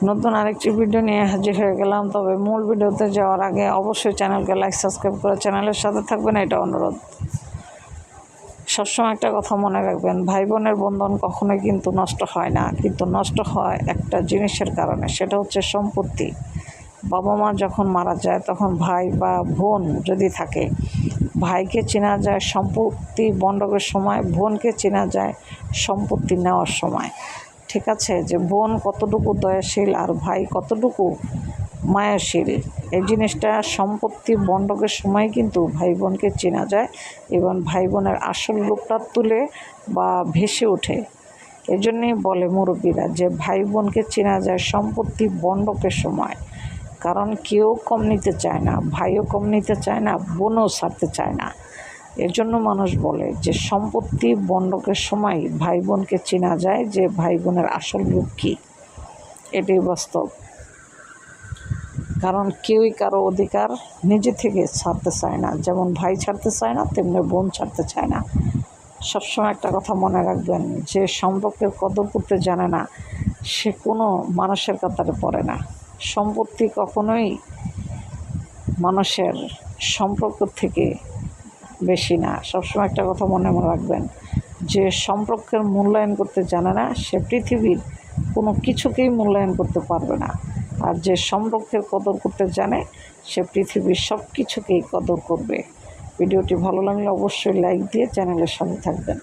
নতুন আরেকটি ভিডিও নিয়ে হাজির হয়ে গেলাম। তবে মূল ভিডিওতে যাওয়ার আগে অবশ্যই চ্যানেলকে লাইক সাবস্ক্রাইব করে চ্যানেলের সাথে থাকবেন, এটা অনুরোধ। সবসময় একটা কথা মনে রাখবেন, ভাই বোনের বন্ধন কখনোই কিন্তু নষ্ট হয় না, কিন্তু নষ্ট হয় একটা জিনিসের কারণে, সেটা হচ্ছে সম্পত্তি। বাবা মা যখন মারা যায় তখন ভাই বা বোন যদি থাকে, ভাইকে চেনা যায় সম্পত্তি বন্টনের সময়, বোনকে চেনা যায় সম্পত্তি নেওয়ার সময়। ঠিক আছে, যে বোন কতটুকু দয়াশীল আর ভাই কতটুকু মায়াশীল, এই জিনিসটা সম্পত্তি বন্টনের সময় কিন্তু ভাই বোনকে চেনা যায় এবং ভাই বোনের আসল রূপটা তুলে বা ভেসে ওঠে। এই জন্যেই বলে মুরব্বীরা যে ভাই বোনকে চেনা যায় সম্পত্তি বন্টনের সময়। কারণ কেউ কম নিতে চায় না, ভাইও কম নিতে চায় না, বোনও ছাড়তে চায় না। এর জন্য মানুষ বলে যে সম্পত্তি বন্টনের সময় ভাই বোনকে চেনা যায় যে ভাই বোনের আসল রূপ কী। এটাই বাস্তব। কারণ কেউই কারো অধিকার নিজে থেকে ছাড়তে চায় না, যেমন ভাই ছাড়তে চায় না তেমনি বোন ছাড়তে চায় না। সবসময় একটা কথা মনে রাখবেন, যে সম্পর্কের কদর করতে জানে না সে কোনো মানুষের কাতারে পড়ে না। সম্পত্তি কখনোই মানুষের সম্পর্ক থেকে বেশি না। সবসময় একটা কথা মনে রাখবেন, যে সম্পর্কের মূল্যায়ন করতে জানে না সে পৃথিবীর কোনো কিছুকেই মূল্যায়ন করতে পারবে না। আর যে সম্পর্কের কদর করতে জানে সে পৃথিবীর সব কিছুকেই কদর করবে। ভিডিওটি ভালো লাগলে অবশ্যই লাইক দিয়ে চ্যানেলের সাথে থাকবেন।